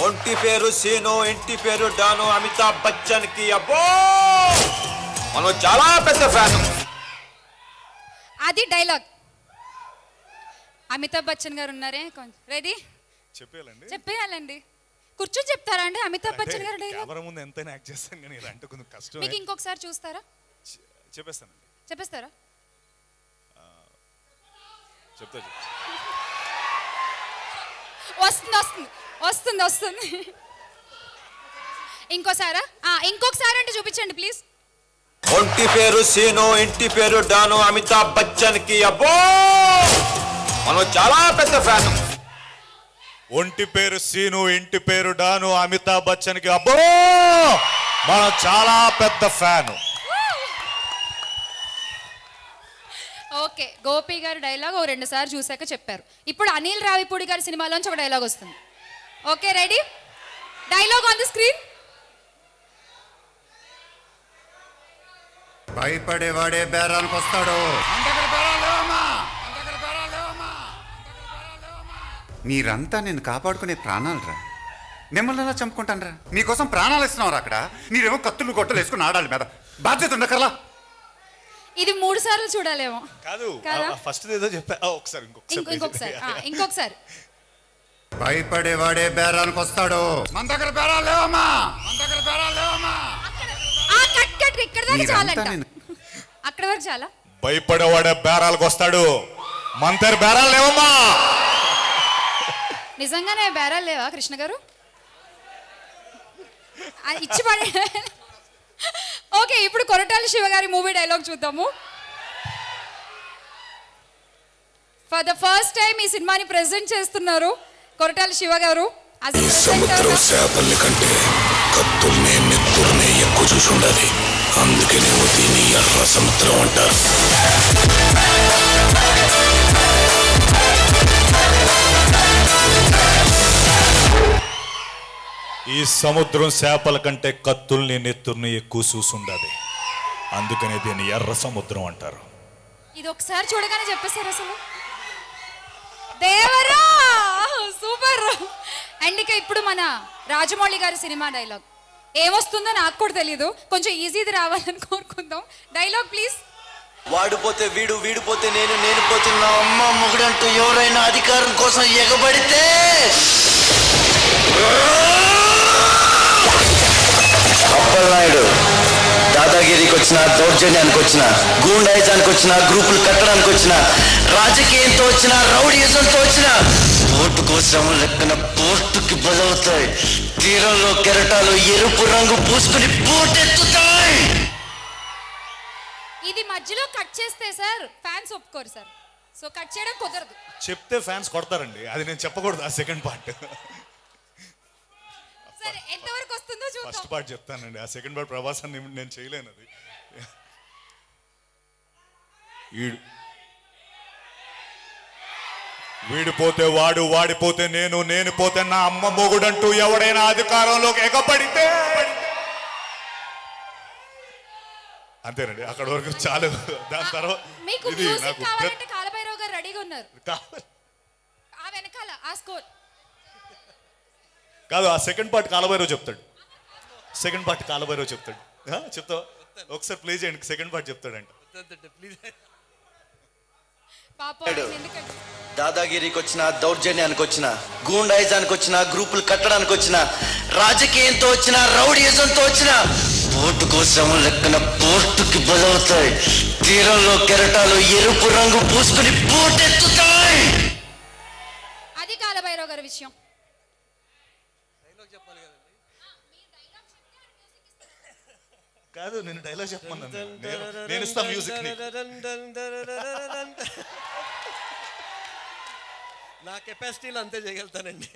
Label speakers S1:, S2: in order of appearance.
S1: ఒంటి పేరు సీను, ఇంటి పేరు డాను, అమితాబ్ బచ్చన్ కి అబ్బో మనం చాలా పెద్ద ఫ్యాన్.
S2: అది డైలాగ్. అమితాబ్ బచ్చన్ గారు ఉన్నారే, రెడీ? చెప్పేయాలండి. కూర్చొని చెప్తారా అండి అమితాబ్ బచ్చన్ గారు డైలాగ్?
S3: కెమెరా ముందు ఎంతైనా యాక్ట్ చేస్తాను కానీ ఇలాంటి కొంచెం కష్టం.
S2: మీకు ఇంకొకసారి చూస్తారా?
S3: చెప్పేస్తానండి.
S2: చెప్పేస్తారా? వస్తుంది వస్తుంది వస్తుంది వస్తుంది. ఇంకోసారా? ఇంకొకసారి అంటే చూపించండి ప్లీజ్.
S1: ఒంటి పేరు సీను, ఇంటి పేరు డాను, అమితాబ్ బచ్చన్ కి అబ్బో మనం చాలా పెద్ద ఫ్యాన్.
S3: ఒంటి పేరు సీను, ఇంటి పేరు డాను, అమితాబ్ బచ్చన్ కి అబ్బో మనం చాలా పెద్ద ఫ్యాన్.
S2: ఓకే, గోపి గారు డైలాగ్ ఓ 2 సార్లు చూసాక చెప్పారు. ఇప్పుడు అనిల్ రావిపూడి గారి సినిమాలోంచి ఒక డైలాగ్ వస్తుంది. Okay, ready? Dialogue on the screen.
S4: భయపడేవాడే బేరానికి వస్తాడు. మీరంతా నేను కాపాడుకునే ప్రాణాలు రా. మిమ్మల్ని ఎలా చంపుకుంటాను రా? మీకోసం ప్రాణాలు ఇస్తున్నావు అక్కడ. మీరేమో కత్తులు గొట్టలు వేసుకుని ఆడాలి మీద. బాధ్యత ఉండకర్లా.
S2: ఇది 3 సార్లు చూడాలేమో.
S3: కాదు, ఫస్ట్ ఏదో చెప్పా.
S2: ఇంకొకసారి.
S4: భయపడేవాడే బేరానికి వస్తాడు. మన దగ్గర బేరాలు లేవమ్మా.
S2: ఇక్కడ దాకా చాలంట. అక్కడ వరకు చాలా.
S3: భయపడేవాడే బేరాలకు వస్తాడు. మన దగ్గర బేరాలు లేవమ్మా.
S2: నిజంగానే బేరాలు లేవా కృష్ణ గారు? ఇచ్చి పడే. ఓకే, ఇప్పుడు కొరటాల శివ గారి మూవీ డైలాగ్ చూద్దాము. ఫర్ ద ఫస్ట్ టైం ఈ సినిమాని ప్రెజెంట్ చేస్తున్నారు కొరటాల శివ గారు.
S5: సముద్రం చేపల్ని కంటే కత్తుల్ని నెత్తుల్ని ఎక్కువ చూసి ఉండాలి. అందుకనేమో దీన్ని ఎర్ర సముద్రం అంటారు.
S3: ఈ సముద్రం చేపల కంటే కత్తుల్ని నెత్తుల్ని ఎక్కువ చూసుండదు. అందుకనే దీన్ని ఎర్ర సముద్రం అంటారు.
S2: ఇది ఒకసారి చూడగానే చెప్పేశారు అసలు. దేవరా సూపర్. అండ్ ఇక ఇప్పుడు మన రాజమౌళి గారి సినిమా డైలాగ్ ఏమొస్తుందో నాకు కూడా తెలియదు. కొంచెం ఈజీది రావాలని కోరుకుందాం. Dialogue please.
S6: వాడిపోతే వీడు, వీడిపోతే నేను, నేను పోతే నా అమ్మ మొగుడంటూ ఎవరైనా అధికారం కోసం ఎగబడితే అప్పలనాయుడు దాదాగిరికి వచ్చిన, దౌర్జన్యానికి వచ్చిన, గూండాయిజానికి వచ్చిన, గ్రూపులు కట్టడానికి వచ్చిన, రాజకీయంతో వచ్చిన, రౌడీజంతో వచ్చిన ఓటు కోసం లెక్కన పోర్టుకి బలవుతాయి. తీరంలో కెరటాలు ఎరుపు రంగు పూసుకుని పోటెత్తుతాయి.
S2: ఇది మధ్యలో కట్ చేస్తే సార్ ఫ్యాన్స్ ఒప్పుకోరు సార్. సో కట్ చేయడం కుదరదు.
S3: చెప్తే ఫ్యాన్స్ కొడతారండి. అది నేను చెప్పకూడదు. ఆ సెకండ్ పార్ట్.
S2: సరే, ఎంతవరకు వస్తుందో చూద్దాం.
S3: ఫస్ట్ పార్ట్ చెప్తానండి. ఆ సెకండ్ పార్ట్ ప్రభాసాన్ని నేను చేయలేను. అది వీడిపోతే వాడు, వాడిపోతే నేను, నేను పోతే నా అమ్మ మొగుడంటూ ఎవడైనా అధికారంలోకి ఎగబడితే. అంతేనండి, అక్కడ వరకు చాలు. దాని తర్వాత
S2: మీకు మ్యూజిక్ కావాలంటే కాలభైరవ్ గారు రెడీగా ఉన్నారు. ఆ వెనకాల ఆ స్కోర్
S3: కాదు, ఆ సెకండ్ పార్ట్ కాలభైరవ్ చెప్తాడు. సెకండ్ పార్ట్ కాలభైరవ్ చెప్తాడు. చెప్తావా? ఒకసారి ప్లే చేయండి. Second part చెప్తాడంట.
S6: దాదాగిరికి వచ్చిన, దౌర్జన్యానికి వచ్చిన, గూండాయిజానికి వచ్చిన, గ్రూపులు కట్టడానికి వచ్చిన, రాజకీయంతో వచ్చిన, రౌడీజంతో వచ్చిన ఓటు కోసం లెక్కన పోర్టుకి బలవుతాయి. తీరంలో కెరటాలు ఎరుపు రంగు పూసుకుని పోటెత్తుతాయి.
S2: అది కాలభైరవ్ గారి విషయం.
S3: కాదు, నేను డైలాగ్ చెప్పమన్నాను. నేను ఇస్తా మ్యూజిక్.
S7: నా కెపాసిటీలో అంతే చేయగలుగుతానండి.